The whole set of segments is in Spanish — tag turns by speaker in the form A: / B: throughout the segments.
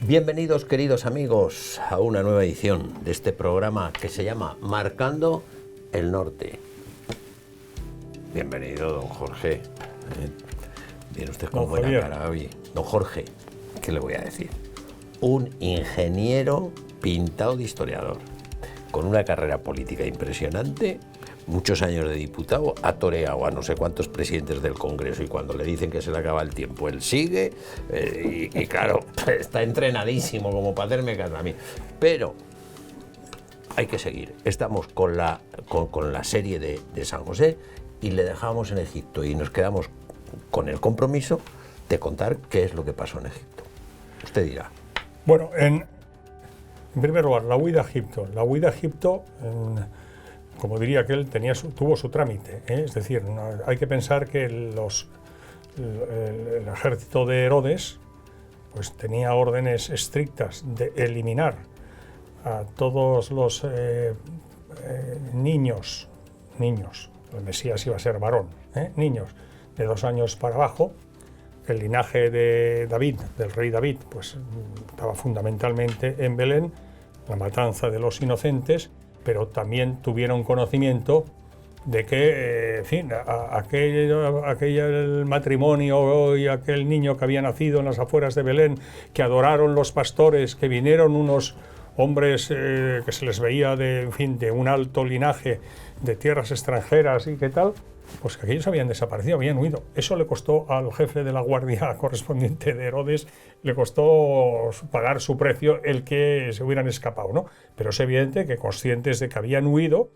A: Bienvenidos, queridos amigos, a una nueva edición de este programa que se llama Marcando el Norte. Bienvenido, don Jorge. Viene usted con buena cara hoy. Don Jorge, ¿qué le voy a decir? Un ingeniero pintado de historiador, con una carrera política impresionante, muchos años de diputado, ha toreado a no sé cuántos presidentes del Congreso y cuando le dicen que se le acaba el tiempo, él sigue y claro, está entrenadísimo como para hacerme caso a mí. Pero hay que seguir. Estamos con la serie de San José y le dejamos en Egipto y nos quedamos con el compromiso de contar qué es lo que pasó en Egipto. Usted dirá.
B: Bueno, en primer lugar, la huida a Egipto. La huida a Egipto, como diría aquel, tuvo su trámite, ¿eh? Es decir, hay que pensar que el ejército de Herodes pues, tenía órdenes estrictas de eliminar a todos los niños, el Mesías iba a ser varón, niños de 2 años para abajo. El linaje de David, del rey David, pues estaba fundamentalmente en Belén, la matanza de los inocentes, pero también tuvieron conocimiento de que, en fin, aquel matrimonio y aquel niño que había nacido en las afueras de Belén, que adoraron los pastores, que vinieron unos hombres que se les veía de un alto linaje de tierras extranjeras y qué tal, pues que aquellos habían desaparecido, habían huido. Eso le costó al jefe de la guardia correspondiente de Herodes, le costó pagar su precio el que se hubieran escapado, ¿no? Pero es evidente que conscientes de que habían huido,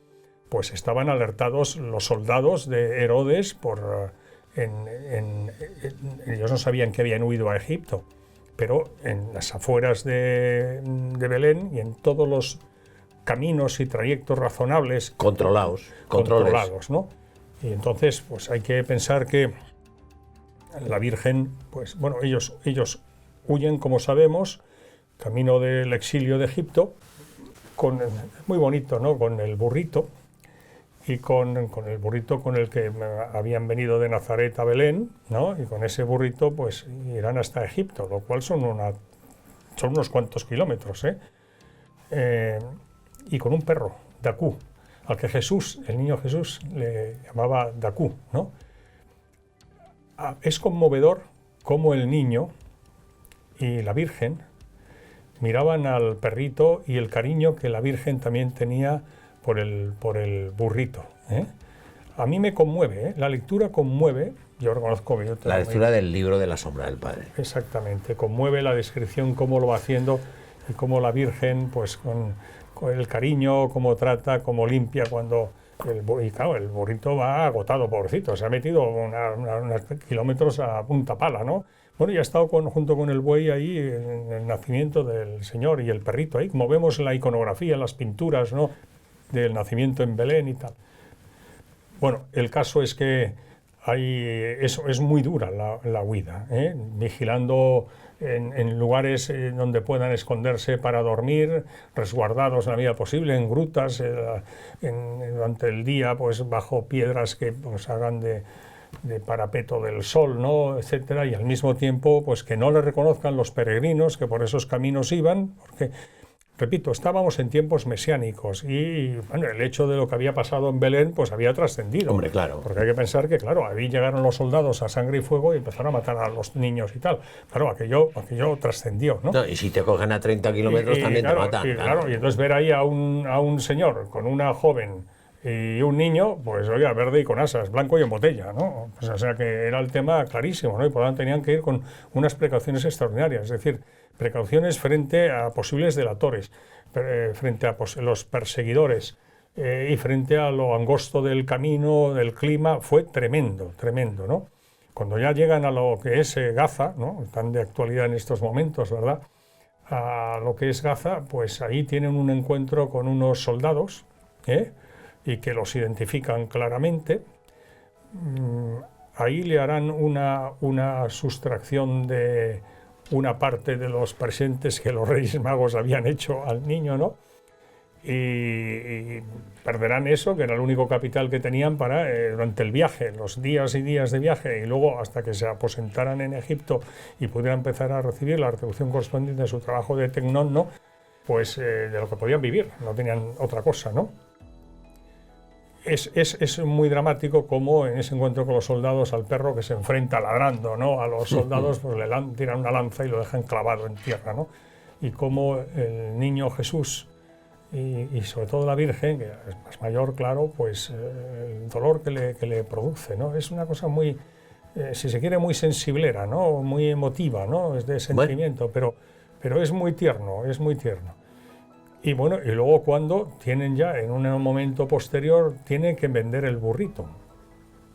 B: pues estaban alertados los soldados de Herodes ellos no sabían que habían huido a Egipto, pero en las afueras de Belén y en todos los caminos y trayectos razonables controlados, ¿no? Y entonces, pues hay que pensar que la Virgen, pues bueno, ellos huyen, como sabemos, camino del exilio de Egipto, muy bonito, ¿no? Con el burrito, y con el burrito con el que habían venido de Nazaret a Belén, ¿no? Y con ese burrito, pues irán hasta Egipto, lo cual son unos cuantos kilómetros, y con un perro, Dacú, al que el niño Jesús, le llamaba Dacú, ¿no? Es conmovedor cómo el niño y la Virgen miraban al perrito y el cariño que la Virgen también tenía por el burrito, ¿eh? A mí me conmueve, ¿eh? La lectura conmueve, yo reconozco que
A: la lectura del libro de la sombra del Padre.
B: Exactamente, conmueve la descripción, cómo lo va haciendo y cómo la Virgen, pues con el cariño, cómo trata, cómo limpia cuando... Y claro, el burrito va agotado, pobrecito, se ha metido unos kilómetros a punta pala, ¿no? Bueno, y ha estado junto con el buey ahí en el nacimiento del Señor y el perrito ahí, como vemos en la iconografía, en las pinturas, ¿no? Del nacimiento en Belén y tal. Bueno, el caso es que es muy dura la huida, ¿eh? Vigilando en lugares donde puedan esconderse para dormir, resguardados en la medida posible, en grutas, durante el día, pues bajo piedras que pues, hagan de parapeto del sol, ¿no? Etcétera, y al mismo tiempo pues que no le reconozcan los peregrinos que por esos caminos iban, porque, repito, estábamos en tiempos mesiánicos y bueno, el hecho de lo que había pasado en Belén pues había trascendido.
A: Hombre, claro.
B: Porque hay que pensar que, claro, ahí llegaron los soldados a sangre y fuego y empezaron a matar a los niños y tal. Claro, aquello trascendió, ¿no?
A: Y si te cogen a 30 kilómetros también
B: claro,
A: te matan.
B: Claro, y entonces ver ahí a un señor con una joven y un niño, pues oiga, verde y con asas, blanco y en botella, ¿no? Pues, o sea que era el tema clarísimo, ¿no? Y por lo tanto tenían que ir con unas precauciones extraordinarias, es decir, precauciones frente a posibles delatores, frente a los perseguidores y frente a lo angosto del camino, del clima. Fue tremendo, ¿no? Cuando ya llegan a lo que es Gaza, ¿no? Están de actualidad en estos momentos, ¿verdad? A lo que es Gaza, pues ahí tienen un encuentro con unos soldados, y que los identifican claramente. Ahí le harán una sustracción de una parte de los presentes que los Reyes Magos habían hecho al niño, ¿no? y perderán eso, que era el único capital que tenían para durante el viaje, los días y días de viaje, y luego hasta que se aposentaran en Egipto y pudieran empezar a recibir la retribución correspondiente de su trabajo de tecnón, ¿no? Pues de lo que podían vivir, no tenían otra cosa, ¿no? Es muy dramático como en ese encuentro con los soldados al perro que se enfrenta ladrando, ¿no? A los soldados pues le tiran una lanza y lo dejan clavado en tierra, ¿no? Y como el niño Jesús y sobre todo la Virgen, que es más mayor, claro, pues el dolor que le produce, ¿no? Es una cosa muy, si se quiere, muy sensiblera, ¿no? Muy emotiva, ¿no? Es de sentimiento, pero es muy tierno, es muy tierno. Y bueno, y luego cuando tienen ya, en un momento posterior, tienen que vender el burrito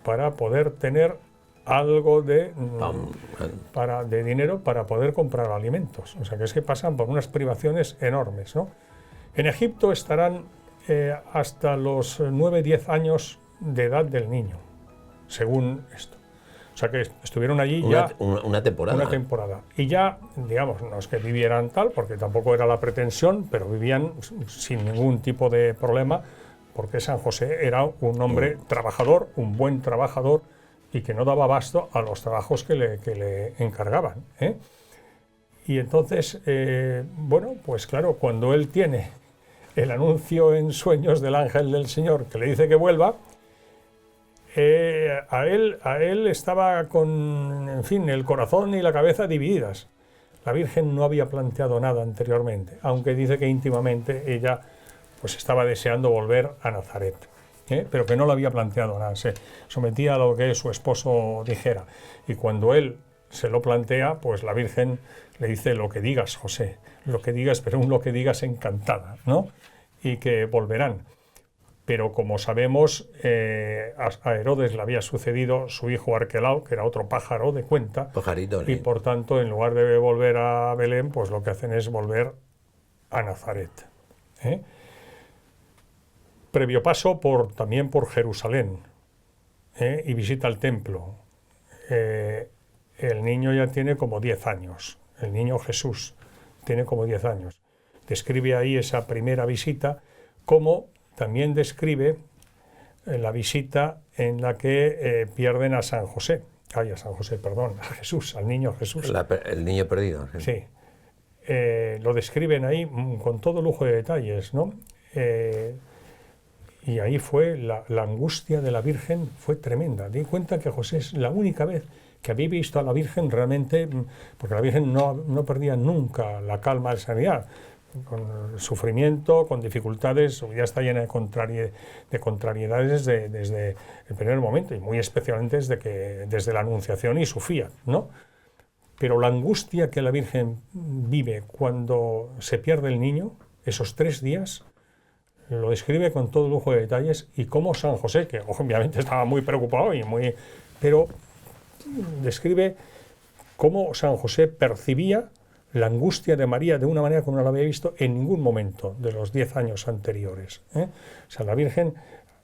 B: para poder tener algo de dinero para poder comprar alimentos. O sea, que es que pasan por unas privaciones enormes, ¿no? En Egipto estarán hasta los 9-10 años de edad del niño, según esto. O sea que estuvieron allí
A: una temporada.
B: Una temporada. Y ya, digamos, no es que vivieran tal, porque tampoco era la pretensión, pero vivían sin ningún tipo de problema, porque San José era un hombre trabajador, un buen trabajador, y que no daba abasto a los trabajos que le encargaban, ¿eh? Y entonces, bueno, pues claro, cuando él tiene el anuncio en sueños del ángel del Señor que le dice que vuelva, a él estaba con, en fin, el corazón y la cabeza divididas. La Virgen no había planteado nada anteriormente, aunque dice que íntimamente ella pues estaba deseando volver a Nazaret, pero que no lo había planteado nada, se sometía a lo que su esposo dijera. Y cuando él se lo plantea, pues la Virgen le dice: lo que digas, José, lo que digas, pero un lo que digas encantada, ¿no? Y que volverán. Pero como sabemos, a Herodes le había sucedido su hijo Arquelao, que era otro pájaro de cuenta,
A: Pajarito,
B: y por tanto, en lugar de volver a Belén, pues lo que hacen es volver a Nazaret, ¿eh? Previo paso también por Jerusalén, y visita el templo. El niño ya tiene como 10 años, el niño Jesús tiene como 10 años. Describe ahí esa primera visita, como también describe la visita en la que pierden a San José. A Jesús, al niño Jesús.
A: El niño perdido.
B: Sí. Lo describen ahí con todo lujo de detalles, ¿no? Y ahí fue la angustia de la Virgen, fue tremenda. Di cuenta que José es la única vez que había visto a la Virgen realmente, porque la Virgen no perdía nunca la calma de sanidad. Con sufrimiento, con dificultades, su vida está llena de contrariedades desde el primer momento, y muy especialmente desde la Anunciación y su fiat, ¿no? Pero la angustia que la Virgen vive cuando se pierde el niño, esos 3 días, lo describe con todo lujo de detalles, y cómo San José, que obviamente estaba muy preocupado pero describe cómo San José percibía la angustia de María de una manera que no la había visto en ningún momento de los 10 años anteriores, ¿eh? O sea, la Virgen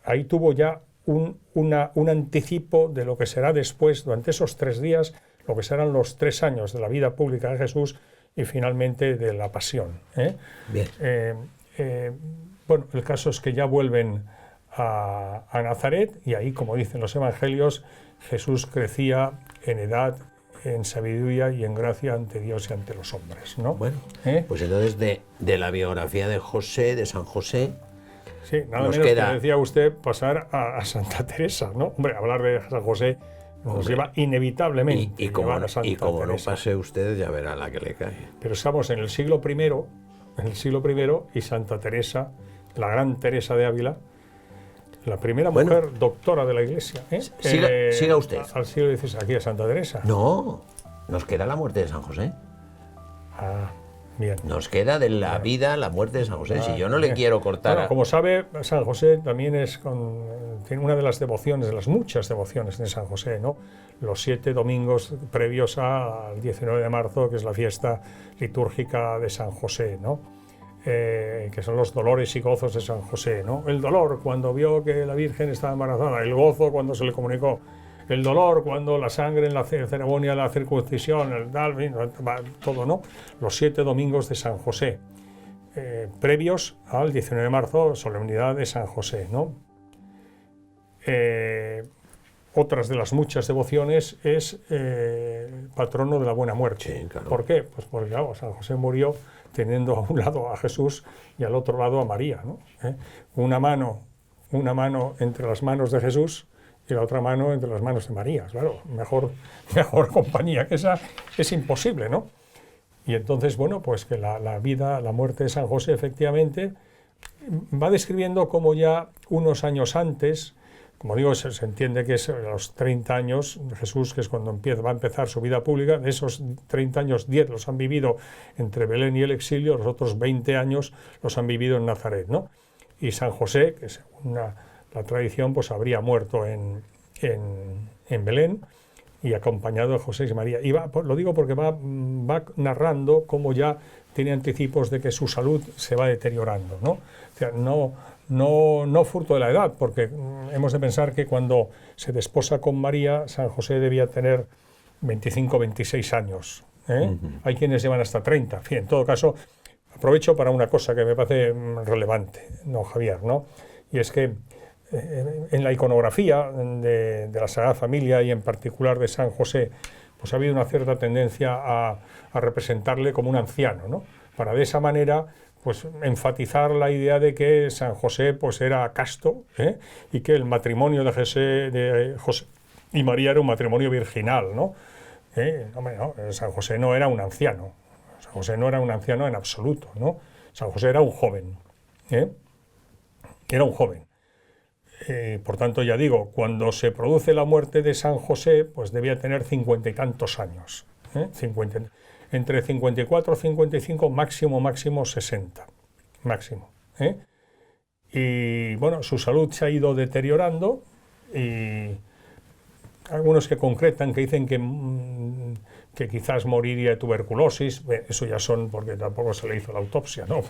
B: ahí tuvo ya un anticipo de lo que será después, durante esos 3 días, lo que serán los 3 años de la vida pública de Jesús y finalmente de la pasión, ¿eh? Bien. Bueno, el caso es que ya vuelven a Nazaret, y ahí, como dicen los evangelios, Jesús crecía en edad, en sabiduría y en gracia ante Dios y ante los hombres, ¿no?
A: Bueno, pues entonces de la biografía de San José,
B: sí, nada menos queda, que decía usted, pasar a Santa Teresa, ¿no? Hombre, hablar de San José nos lleva inevitablemente
A: y como
B: a Santa
A: no
B: Teresa.
A: pase usted, ya verá la que le cae.
B: Pero estamos en el siglo I, y Santa Teresa, la gran Teresa de Ávila, la primera mujer doctora de la Iglesia.
A: Siga usted.
B: Al siglo XVI, aquí a Santa Teresa.
A: No, nos queda la muerte de San José.
B: Ah, bien.
A: Nos queda de la vida la muerte de San José. Si yo no le quiero cortar...
B: Bueno, como sabe, San José también tiene una de las devociones, de las muchas devociones de San José, ¿no? Los 7 domingos previos al 19 de marzo, que es la fiesta litúrgica de San José, ¿no? Que son los dolores y gozos de San José, ¿no? El dolor cuando vio que la Virgen estaba embarazada, el gozo cuando se le comunicó, el dolor cuando la sangre en la ceremonia de la circuncisión, todo, ¿no? Los 7 domingos de San José. previos al 19 de marzo, solemnidad de San José, ¿no? Otras de las muchas devociones es patrono de la buena muerte.
A: Sí, claro.
B: ¿Por qué? Pues porque claro, San José murió teniendo a un lado a Jesús y al otro lado a María, ¿no? Una mano entre las manos de Jesús y la otra mano entre las manos de María. Claro, mejor compañía que esa es imposible, ¿no? Y entonces, bueno, pues que la muerte de San José efectivamente va describiendo como ya unos años antes, como digo, se entiende que es a los 30 años de Jesús, que es cuando va a empezar su vida pública. De esos 30 años, 10 los han vivido entre Belén y el exilio, los otros 20 años los han vivido en Nazaret, ¿no? Y San José, que según la tradición, pues habría muerto en Belén y acompañado de José y María. Y lo digo porque va narrando cómo ya tiene anticipos de que su salud se va deteriorando, ¿no? O sea, no fruto de la edad, porque hemos de pensar que cuando se desposa con María, San José debía tener 25, 26 años. Hay quienes llevan hasta 30. En fin, en todo caso, aprovecho para una cosa que me parece relevante, ¿no, Javier? ¿No? Y es que en la iconografía de la Sagrada Familia y en particular de San José, pues ha habido una cierta tendencia a representarle como un anciano, ¿no? Para de esa manera pues enfatizar la idea de que San José pues era casto, y que el matrimonio de José y María era un matrimonio virginal, ¿no? Hombre, no, San José no era un anciano, San José no era un anciano en absoluto, ¿no? San José era un joven, era un joven. Por tanto, ya digo, cuando se produce la muerte de San José, pues debía tener 50 y tantos años, 50, entre 54 y 55, máximo 60, máximo. Y bueno, su salud se ha ido deteriorando y algunos que concretan, que dicen que quizás moriría de tuberculosis, eso ya son porque tampoco se le hizo la autopsia, no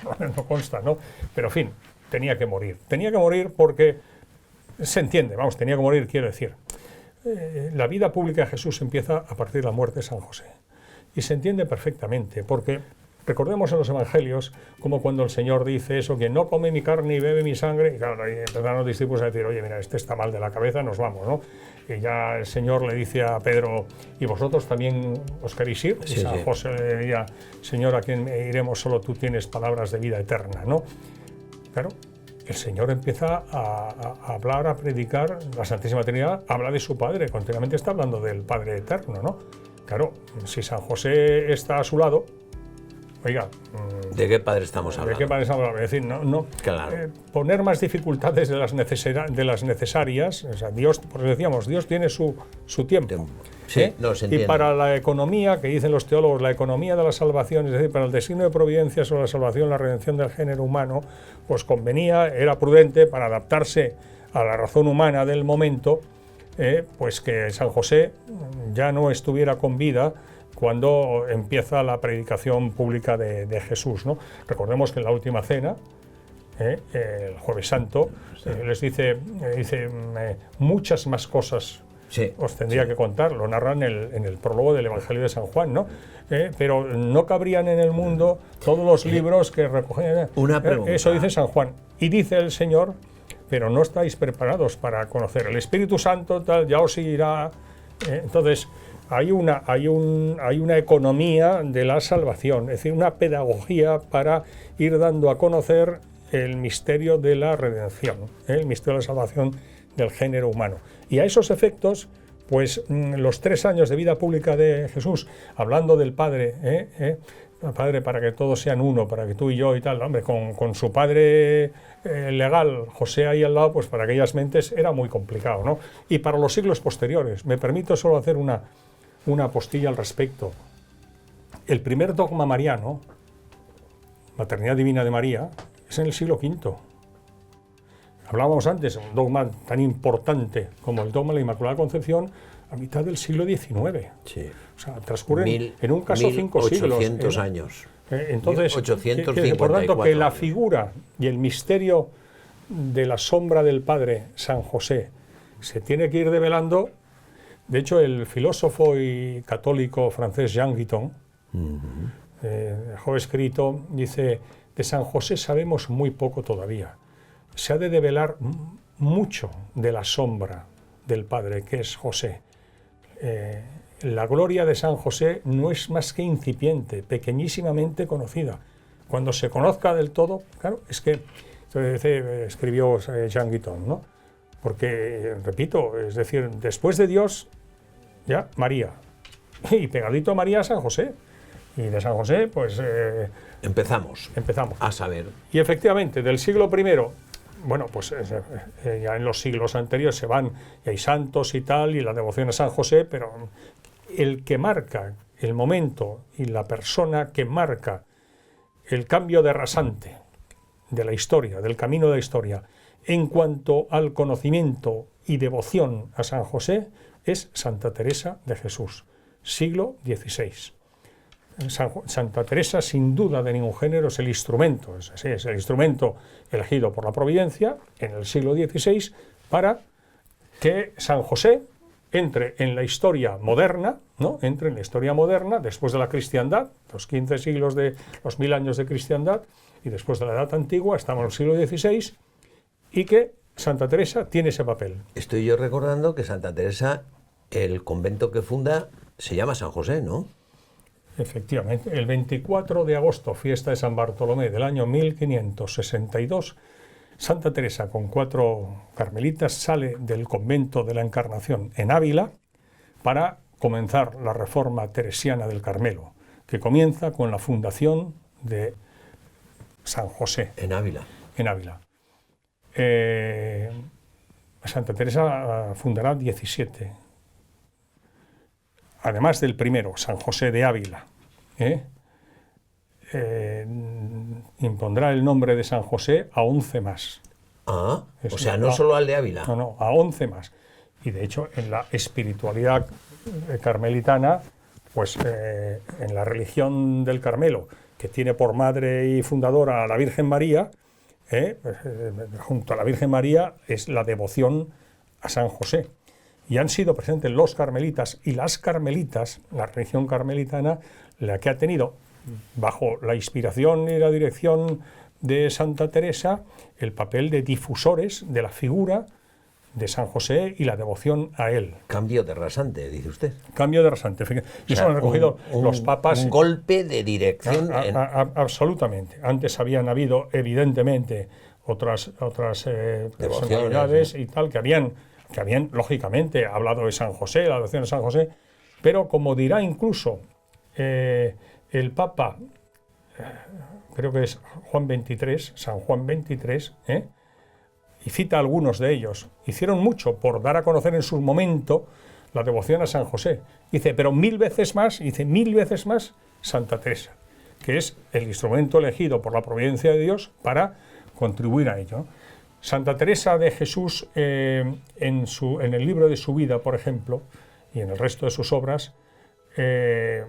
B: consta, ¿no? Pero en fin, tenía que morir porque se entiende, vamos, tenía que morir, quiero decir. La vida pública de Jesús empieza a partir de la muerte de San José. Y se entiende perfectamente, porque recordemos en los evangelios como cuando el Señor dice eso, que no come mi carne y bebe mi sangre, y claro, ahí empezaron los discípulos a decir, oye, mira, este está mal de la cabeza, nos vamos, ¿no? Y ya el Señor le dice a Pedro, ¿y vosotros también os queréis ir?
A: Sí,
B: y San José le diría, Señor, ¿a quién iremos? Solo tú tienes palabras de vida eterna, ¿no? Claro, el Señor empieza a hablar, a predicar, la Santísima Trinidad habla de su Padre, continuamente está hablando del Padre eterno, ¿no? Claro, si San José está a su lado, oiga...
A: ¿De qué padre estamos hablando?
B: ¿De qué padre estamos hablando? Es decir, no
A: claro.
B: Poner más dificultades de las necesarias, o sea, Dios, porque decíamos, Dios tiene su tiempo.
A: Sí, no se entiende.
B: Y para la economía, que dicen los teólogos, la economía de la salvación, es decir, para el designio de providencia sobre la salvación, la redención del género humano, pues convenía, era prudente para adaptarse a la razón humana del momento, pues que San José ya no estuviera con vida cuando empieza la predicación pública de Jesús, ¿no? Recordemos que en la última cena, el Jueves Santo, les dice muchas más cosas. Sí, os tendría que contar, lo narran en el prólogo del Evangelio de San Juan, ¿no? Pero no cabrían en el mundo todos los libros que recogen.
A: Una pregunta.
B: Eso dice San Juan. Y dice el Señor, pero no estáis preparados para conocer. El Espíritu Santo tal, ya os irá. Entonces, hay una economía de la salvación, es decir, una pedagogía para ir dando a conocer el misterio de la redención, el misterio de la salvación del género humano. Y a esos efectos, pues los 3 años de vida pública de Jesús, hablando del Padre, Padre, para que todos sean uno, para que tú y yo y tal, hombre, con su padre legal, José, ahí al lado, pues para aquellas mentes era muy complicado, ¿no? Y para los siglos posteriores, me permito solo hacer una postilla al respecto. El primer dogma mariano, Maternidad Divina de María, es en el siglo V. Hablábamos antes, un dogma tan importante como el dogma de la Inmaculada Concepción, a mitad del siglo XIX.
A: Sí.
B: O sea, transcurren en un caso 5 siglos.
A: 1800 años.
B: Entonces,
A: 1854
B: por tanto, que la
A: años.
B: figura y el misterio de la sombra del Padre, San José, se tiene que ir develando. De hecho, el filósofo y católico francés Jean Guiton dejó escrito, dice, De San José sabemos muy poco todavía. Se ha de develar mucho de la sombra del Padre, que es José. La gloria de San José no es más que incipiente, pequeñísimamente conocida. Cuando se conozca del todo, claro, es que escribió Jean Guiton, ¿no? Porque, repito, es decir, después de Dios, ya María, y pegadito a María San José. Y de San José, pues...
A: Empezamos a saber.
B: Y efectivamente, del siglo I, bueno, pues ya en los siglos anteriores se van, y hay santos y tal, y la devoción a San José, pero el que marca el momento y la persona que marca el cambio de rasante de la historia, del camino de la historia, en cuanto al conocimiento y devoción a San José, es Santa Teresa de Jesús, siglo XVI. Santa Teresa, sin duda de ningún género, es el instrumento, es el instrumento elegido por la providencia en el siglo XVI para que San José entre en la historia moderna, ¿no? Entre en la historia moderna después de la cristiandad, los 15 siglos de los 1000 años de cristiandad, y después de la Edad Antigua, estamos en el siglo XVI, y que Santa Teresa tiene ese papel.
A: Estoy yo recordando que Santa Teresa, el convento que funda, se llama San José, ¿no?
B: Efectivamente, el 24 de agosto, fiesta de San Bartolomé del año 1562, Santa Teresa, con 4 carmelitas, sale del convento de la Encarnación en Ávila para comenzar la reforma teresiana del Carmelo, que comienza con la fundación de San José.
A: En Ávila.
B: En Ávila. Santa Teresa fundará 17. Además del primero, San José de Ávila, impondrá el nombre de San José a 11 más.
A: Ah, o sea, no solo al de Ávila.
B: No, a 11 más. Y de hecho, en la espiritualidad carmelitana, pues en la religión del Carmelo, que tiene por madre y fundadora a la Virgen María, junto a la Virgen María es la devoción a San José. Y han sido presentes los carmelitas y las carmelitas, la religión carmelitana, la que ha tenido, bajo la inspiración y la dirección de Santa Teresa, el papel de difusores de la figura de San José y la devoción a él.
A: Cambio de rasante, dice usted.
B: Cambio de rasante. Y eso lo han recogido los papas.
A: Un golpe de dirección.
B: Absolutamente. Antes habían habido, evidentemente, otras personalidades y tal, que habían, lógicamente, hablado de San José, la devoción de San José, pero como dirá incluso el Papa, creo que es San Juan XXIII, y cita a algunos de ellos, hicieron mucho por dar a conocer en su momento la devoción a San José. Dice, pero 1000 veces más, Santa Teresa, que es el instrumento elegido por la providencia de Dios para contribuir a ello. Santa Teresa de Jesús, en el libro de su vida, por ejemplo, y en el resto de sus obras, al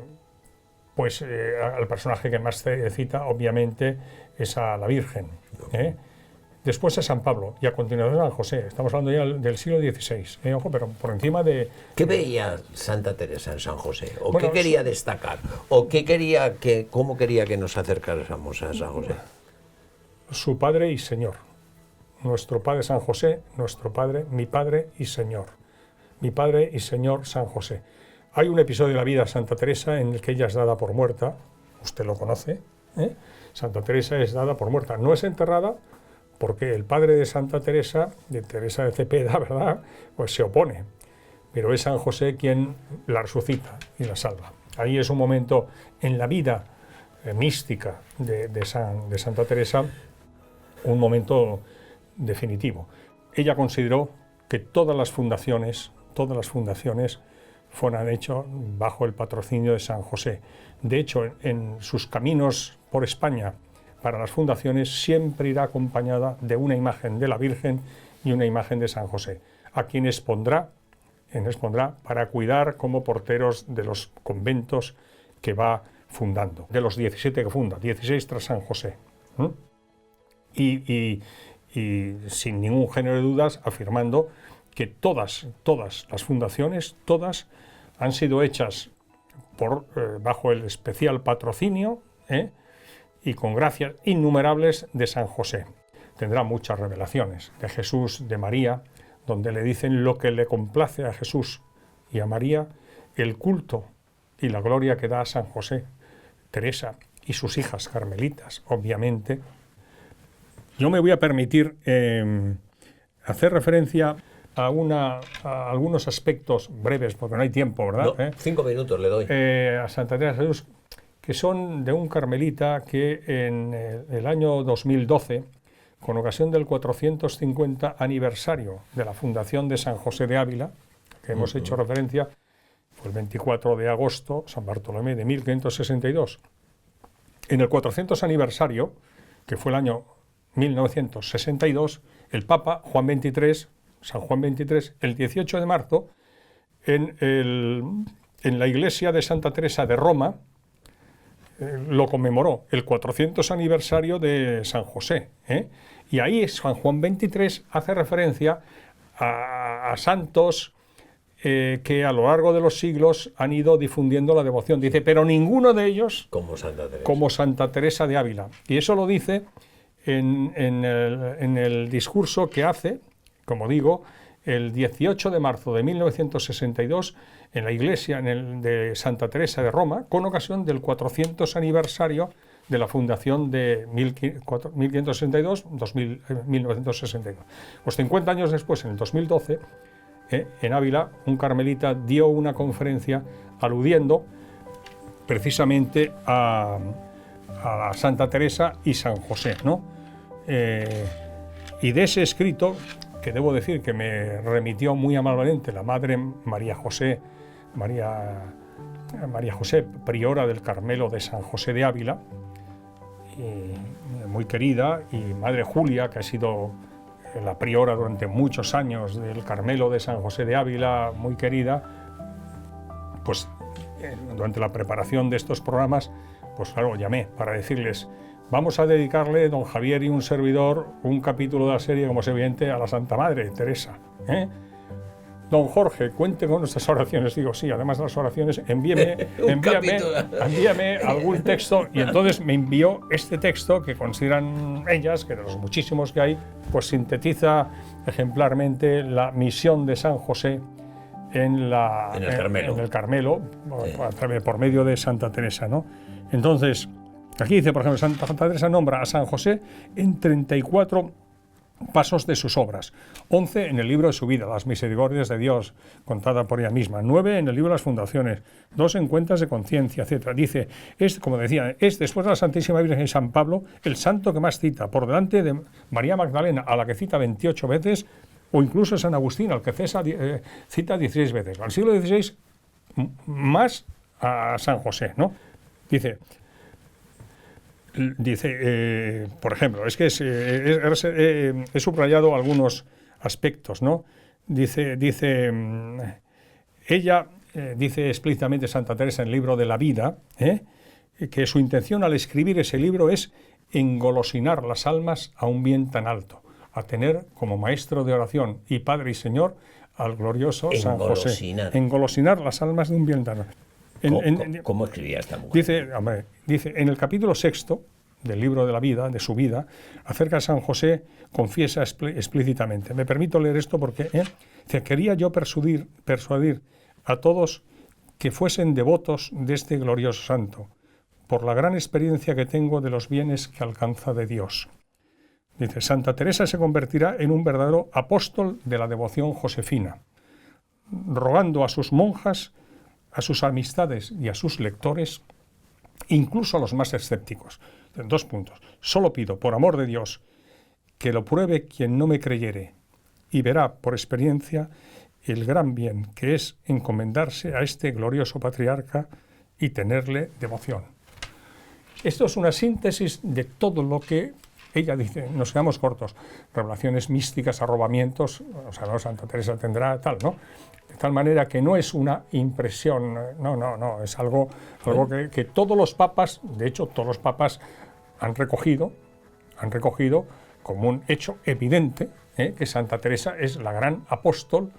B: personaje que más cita, obviamente, es a la Virgen. Después a San Pablo y a continuación a San José. Estamos hablando ya del siglo XVI. Ojo, pero por encima de...
A: ¿Qué veía Santa Teresa en San José? ¿O qué quería destacar? ¿O cómo quería que nos acercáramos a San José?
B: Su Padre y Señor. Nuestro Padre San José, nuestro Padre, mi Padre y Señor. Mi Padre y Señor San José. Hay un episodio de la vida de Santa Teresa en el que ella es dada por muerta. Usted lo conoce. Santa Teresa es dada por muerta. No es enterrada, porque el padre de Santa Teresa, de Teresa de Cepeda, ¿verdad?, pues se opone. Pero es San José quien la resucita y la salva. Ahí es un momento en la vida mística de Santa Teresa, un momento definitivo. Ella consideró que todas las fundaciones fueran hechas bajo el patrocinio de San José. De hecho, en sus caminos por España, para las fundaciones siempre irá acompañada de una imagen de la Virgen y una imagen de San José, a quienes pondrá para cuidar como porteros de los conventos que va fundando, de los 17 que funda, 16 tras San José. Y sin ningún género de dudas, afirmando que todas las fundaciones, todas han sido hechas bajo el especial patrocinio y con gracias innumerables de San José. Tendrá muchas revelaciones de Jesús, de María, donde le dicen lo que le complace a Jesús y a María, el culto y la gloria que da a San José, Teresa y sus hijas carmelitas, obviamente. Yo me voy a permitir hacer referencia a algunos aspectos breves, porque no hay tiempo, ¿verdad?
A: No, 5 minutos le doy.
B: A Santa Teresa de Jesús, que son de un carmelita que en el año 2012, con ocasión del 450 aniversario de la fundación de San José de Ávila, que hemos hecho referencia, fue el 24 de agosto, San Bartolomé de 1562. En el 400 aniversario, que fue el año 1962, el Papa Juan XXIII, San Juan XXIII, el 18 de marzo, en la iglesia de Santa Teresa de Roma, lo conmemoró, el 400 aniversario de San José. Y ahí San Juan XXIII hace referencia a santos que a lo largo de los siglos han ido difundiendo la devoción. Dice, pero ninguno de ellos como Santa Teresa de Ávila. Y eso lo dice en el discurso que hace, como digo, el 18 de marzo de 1962 en la iglesia de Santa Teresa de Roma, con ocasión del 400 aniversario de la fundación de 1562-1962. Pues 50 años después, en el 2012, en Ávila, un carmelita dio una conferencia aludiendo precisamente a Santa Teresa y San José, ¿no? Y de ese escrito, que debo decir que me remitió muy amablemente la madre María José, priora del Carmelo de San José de Ávila, muy querida, y madre Julia, que ha sido la priora durante muchos años del Carmelo de San José de Ávila, muy querida, pues durante la preparación de estos programas, pues claro, llamé para decirles, vamos a dedicarle, don Javier y un servidor, un capítulo de la serie, como es evidente, a la Santa Madre Teresa. Don Jorge, cuente con nuestras oraciones. Digo, sí, además de las oraciones, envíame algún texto. Y entonces me envió este texto que consideran ellas, que de los muchísimos que hay, pues sintetiza ejemplarmente la misión de San José en el Carmelo, por medio de Santa Teresa, ¿no? Entonces, aquí dice, por ejemplo, Santa Teresa nombra a San José en 34 pasos de sus obras, 11 en el libro de su vida, las misericordias de Dios, contada por ella misma, 9 en el libro de las fundaciones, 2 en cuentas de conciencia, etc. Dice, como decía, es después de la Santísima Virgen de San Pablo, el santo que más cita, por delante de María Magdalena, a la que cita 28 veces, o incluso San Agustín, al que cita 16 veces. Al siglo XVI, más a San José, ¿no? Dice, por ejemplo, es que he subrayado algunos aspectos, ¿no? Dice ella dice explícitamente Santa Teresa en el libro de la vida, que su intención al escribir ese libro es engolosinar las almas a un bien tan alto, a tener como maestro de oración y Padre y Señor al glorioso San José. Engolosinar las almas de un bien tan alto.
A: ¿Cómo escribía esta mujer?
B: Dice, en el capítulo 6 del libro de la vida, de su vida, acerca de San José, confiesa explícitamente. Me permito leer esto porque dice, quería yo persuadir a todos que fuesen devotos de este glorioso santo, por la gran experiencia que tengo de los bienes que alcanza de Dios. Dice, Santa Teresa se convertirá en un verdadero apóstol de la devoción josefina, rogando a sus monjas, a sus amistades y a sus lectores, incluso a los más escépticos. 2 puntos. Solo pido, por amor de Dios, que lo pruebe quien no me creyere, y verá por experiencia el gran bien que es encomendarse a este glorioso patriarca y tenerle devoción. Esto es una síntesis de todo lo que ella dice. Nos quedamos cortos. Revelaciones místicas, arrobamientos, o sea, no, Santa Teresa tendrá tal, ¿no? De tal manera que no es una impresión, no, es algo que todos los papas, de hecho, todos los papas han recogido como un hecho evidente, que Santa Teresa es la gran apóstol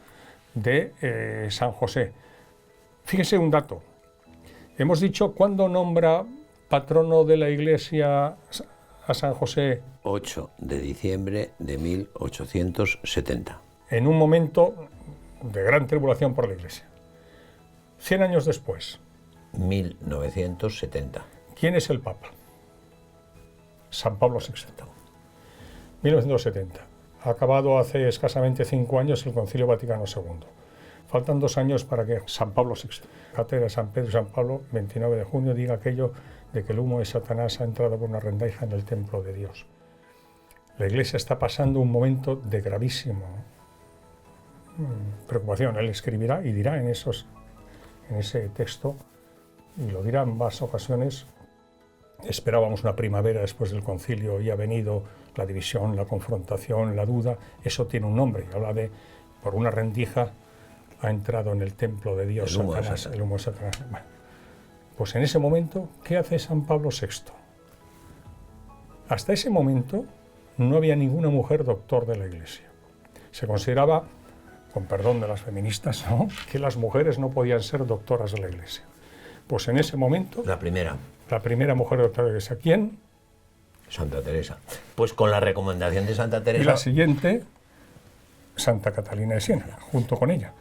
B: de San José. Fíjese un dato. Hemos dicho cuándo nombra patrono de la Iglesia a San José.
A: 8 de diciembre de 1870.
B: En un momento de gran tribulación por la Iglesia. 100 años después.
A: 1970.
B: ¿Quién es el Papa? San Pablo VI. 1970. Ha acabado hace escasamente 5 años el Concilio Vaticano II. Faltan 2 años para que San Pablo VI, cátedra de San Pedro y San Pablo, 29 de junio, diga aquello de que el humo de Satanás ha entrado por una rendija en el templo de Dios. La Iglesia está pasando un momento de gravísima preocupación. Él escribirá y dirá en ese texto, y lo dirá en más ocasiones: esperábamos una primavera después del concilio y ha venido la división, la confrontación, la duda. Eso tiene un nombre. Habla de, por una rendija ha entrado en el templo de Dios Satanás, el humo de Satanás. Bueno, pues en ese momento, ¿qué hace San Pablo VI? Hasta ese momento no había ninguna mujer doctor de la Iglesia. Se consideraba, con perdón de las feministas, ¿no?, que las mujeres no podían ser doctoras de la Iglesia. Pues en ese momento... La primera mujer doctora de la Iglesia. ¿Quién?
A: Santa Teresa. Pues con la recomendación de Santa Teresa...
B: Y la siguiente, Santa Catalina de Siena, junto con ella.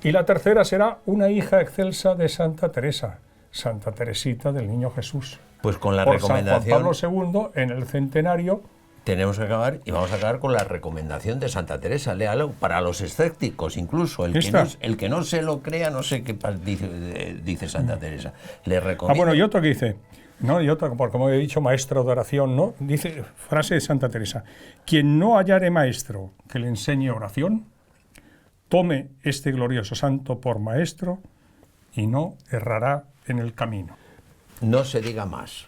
B: Y la tercera será una hija excelsa de Santa Teresa, Santa Teresita del Niño Jesús.
A: Pues con la
B: por
A: recomendación...
B: San Juan Pablo II, en el centenario...
A: Tenemos que acabar, y vamos a acabar con la recomendación de Santa Teresa. Léalo, para los escépticos incluso. El que no se lo crea, no sé qué dice Santa Teresa. Le recomiendo...
B: bueno, y otro que dice... No, y otro, como he dicho, maestro de oración, ¿no? Dice, frase de Santa Teresa: quien no hallare maestro que le enseñe oración, tome este glorioso santo por maestro y no errará en el camino.
A: No se diga más.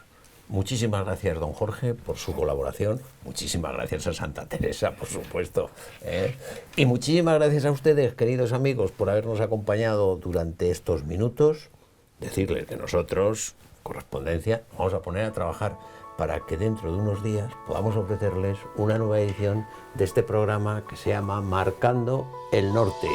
A: Muchísimas gracias, don Jorge, por su colaboración. Muchísimas gracias a Santa Teresa, por supuesto. Y muchísimas gracias a ustedes, queridos amigos, por habernos acompañado durante estos minutos. Decirles que nosotros, Correspondencia, vamos a poner a trabajar para que dentro de unos días podamos ofrecerles una nueva edición de este programa que se llama Marcando el Norte.